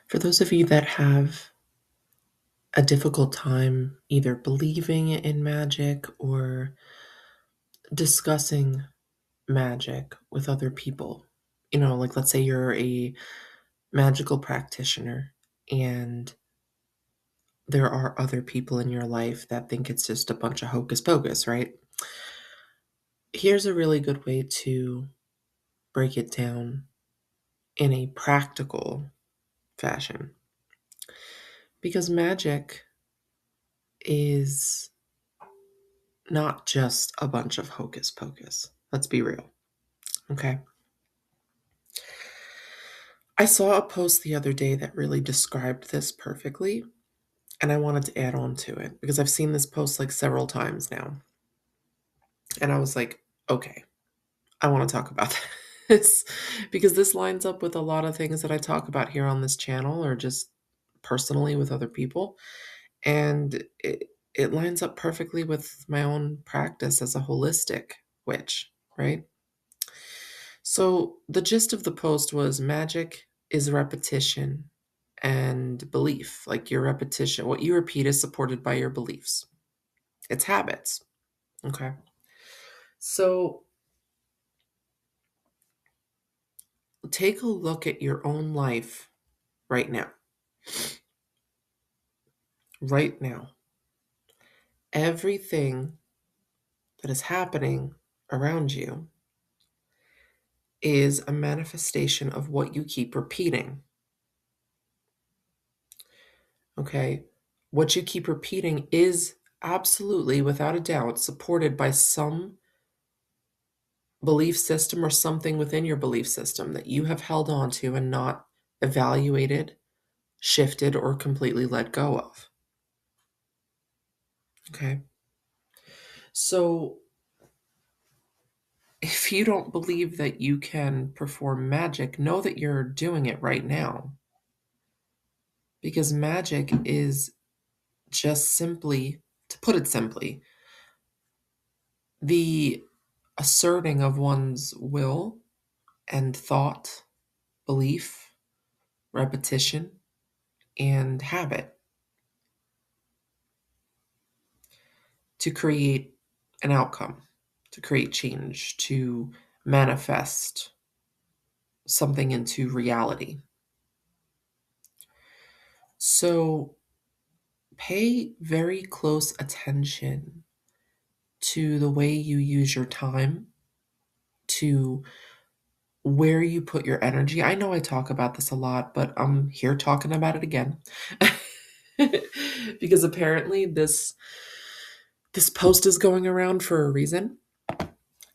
For those of you that have a difficult time either believing in magic or discussing magic with other people, like let's say you're a magical practitioner and there are other people in your life that think it's just a bunch of hocus pocus, right? Here's a really good way to break it down in a practical fashion because magic is not just a bunch of hocus pocus. Let's be real. Okay. I saw a post the other day that really described this perfectly, and I wanted to add on to it because I've seen this post like several times now. And I was like, okay, I want to talk about this because this lines up with a lot of things that I talk about here on this channel or just personally with other people. And it lines up perfectly with my own practice as a holistic witch, right? So the gist of the post was magic is repetition and belief. Like your repetition, what you repeat is supported by your beliefs. It's habits. Okay. So take a look at your own life right now. Right now. Everything that is happening around you is a manifestation of what you keep repeating. Okay. What you keep repeating is absolutely, without a doubt, supported by some belief system or something within your belief system that you have held on to and not evaluated, shifted, or completely let go of. Okay. So if you don't believe that you can perform magic, know that you're doing it right now. Because magic is just simply, to put it simply, the asserting of one's will and thought, belief, repetition, and habit to create an outcome, to create change, to manifest something into reality. So pay very close attention to the way you use your time, to where you put your energy. I know I talk about this a lot, but I'm here talking about it again. Because apparently this post is going around for a reason.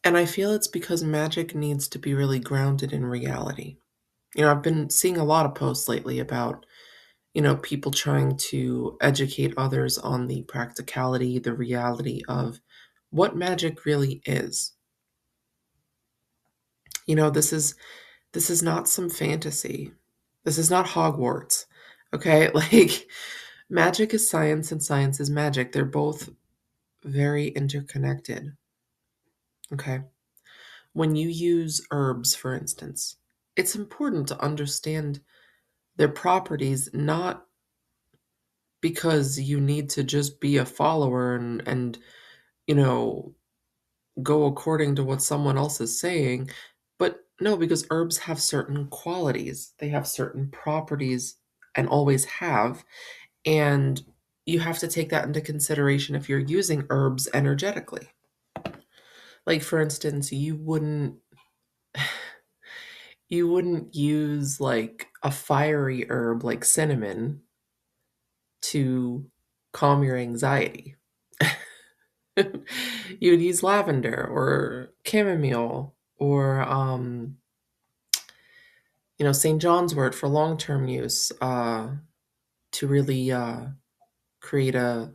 And I feel it's because magic needs to be really grounded in reality. I've been seeing a lot of posts lately about, people trying to educate others on the practicality, the reality of what magic really is. This is not some fantasy. This is not Hogwarts. Okay? Like magic is science and science is magic. They're both very interconnected. Okay? When you use herbs, for instance, it's important to understand their properties, not because you need to just be a follower and you know go according to what someone else is saying, but no, because herbs have certain qualities, they have certain properties and always have, and you have to take that into consideration if you're using herbs energetically. Like for instance, you wouldn't use like a fiery herb like cinnamon to calm your anxiety. You would use lavender or chamomile or St. John's wort for long-term use, to really create a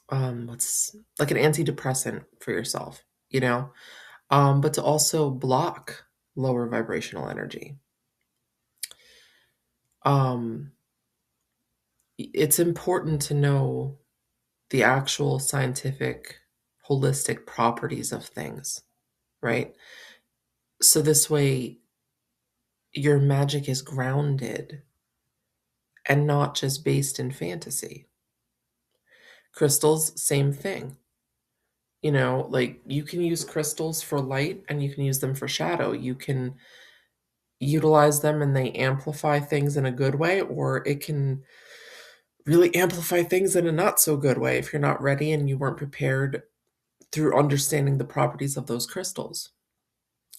what's like an antidepressant for yourself, but to also block lower vibrational energy. Um, it's important to know the actual scientific, holistic properties of things, right? So this way, your magic is grounded and not just based in fantasy. Crystals, same thing. Like you can use crystals for light and you can use them for shadow. You can utilize them and they amplify things in a good way, or it can really amplify things in a not so good way if you're not ready and you weren't prepared through understanding the properties of those crystals.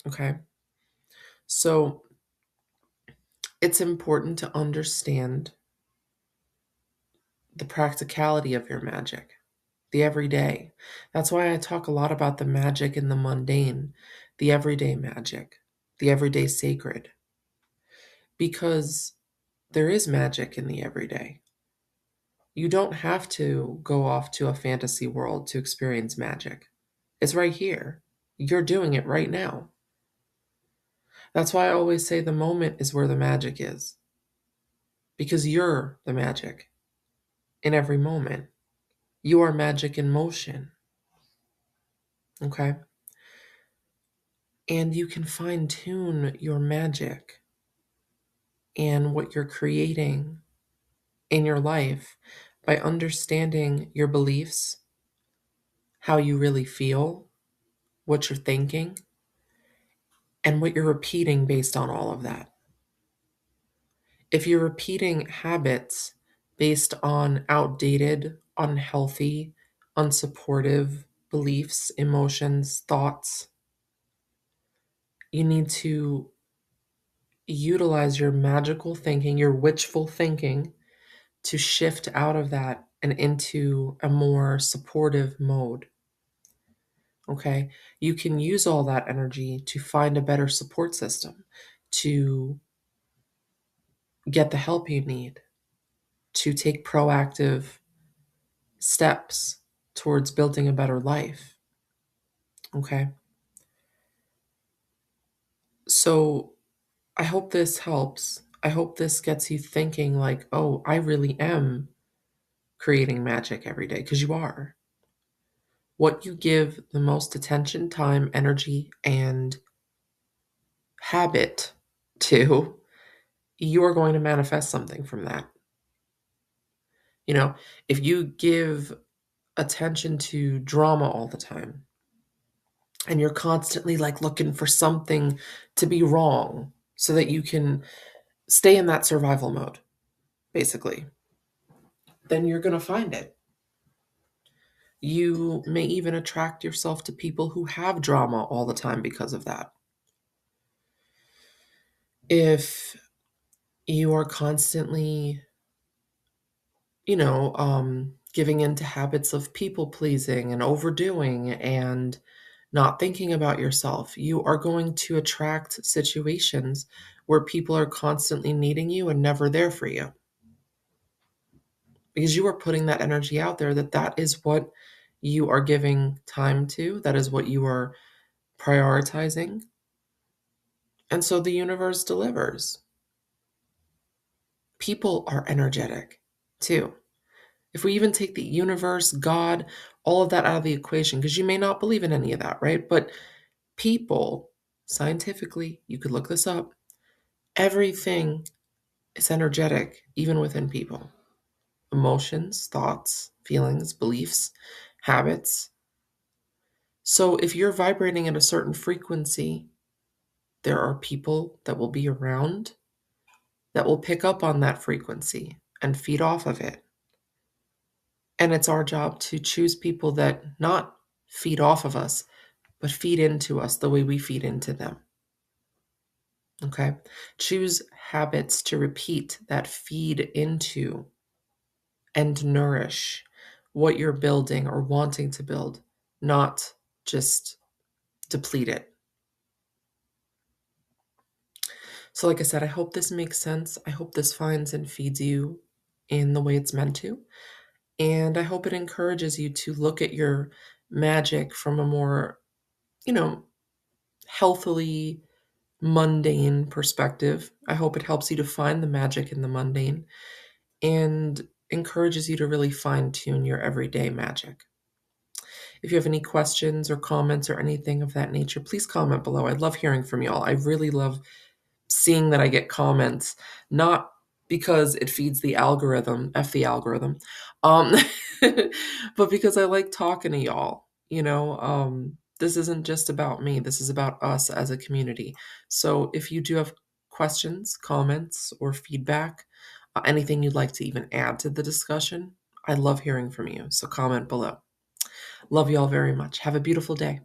Okay. So it's important to understand the practicality of your magic, the everyday. That's why I talk a lot about the magic in the mundane, the everyday magic, the everyday sacred, because there is magic in the everyday. You don't have to go off to a fantasy world to experience magic. It's right here. You're doing it right now. That's why I always say the moment is where the magic is, because you're the magic in every moment. You are magic in motion. Okay? And you can fine tune your magic and what you're creating in your life by understanding your beliefs, how you really feel, what you're thinking, and what you're repeating based on all of that. If you're repeating habits based on outdated, unhealthy, unsupportive beliefs, emotions, thoughts, you need to utilize your magical thinking, your witchful thinking, to shift out of that and into a more supportive mode. Okay. You can use all that energy to find a better support system, to get the help you need, to take proactive steps towards building a better life. Okay. So I hope this helps. I hope this gets you thinking like, oh, I really am creating magic every day, because you are. What you give the most attention, time, energy, and habit to, you are going to manifest something from that. You know, if you give attention to drama all the time and you're constantly like looking for something to be wrong so that you can stay in that survival mode, basically, then you're going to find it. You may even attract yourself to people who have drama all the time because of that. If you are constantly, giving into habits of people pleasing and overdoing and not thinking about yourself, you are going to attract situations where people are constantly needing you and never there for you, because you are putting that energy out there that is what you are giving time to, that is what you are prioritizing. And so the universe delivers. People are energetic too. If we even take the universe, God, all of that out of the equation, because you may not believe in any of that, right? But people, scientifically, you could look this up, everything is energetic, even within people. Emotions, thoughts, feelings, beliefs, habits. So if you're vibrating at a certain frequency, there are people that will be around that will pick up on that frequency and feed off of it. And it's our job to choose people that not feed off of us, but feed into us the way we feed into them. Okay? Choose habits to repeat that feed into and nourish what you're building or wanting to build, not just deplete it. So, like I said, I hope this makes sense. I hope this finds and feeds you in the way it's meant to. And I hope it encourages you to look at your magic from a more, you know, healthily mundane perspective. I hope it helps you to find the magic in the mundane and encourages you to really fine tune your everyday magic. If you have any questions or comments or anything of that nature, please comment below. I love hearing from y'all. I really love seeing that I get comments, not because it feeds the algorithm, F the algorithm, um, but because I like talking to y'all. This isn't just about me, this is about us as a community. So if you do have questions, comments, or feedback, anything you'd like to even add to the discussion, I love hearing from you. So comment below. Love y'all very much. Have a beautiful day.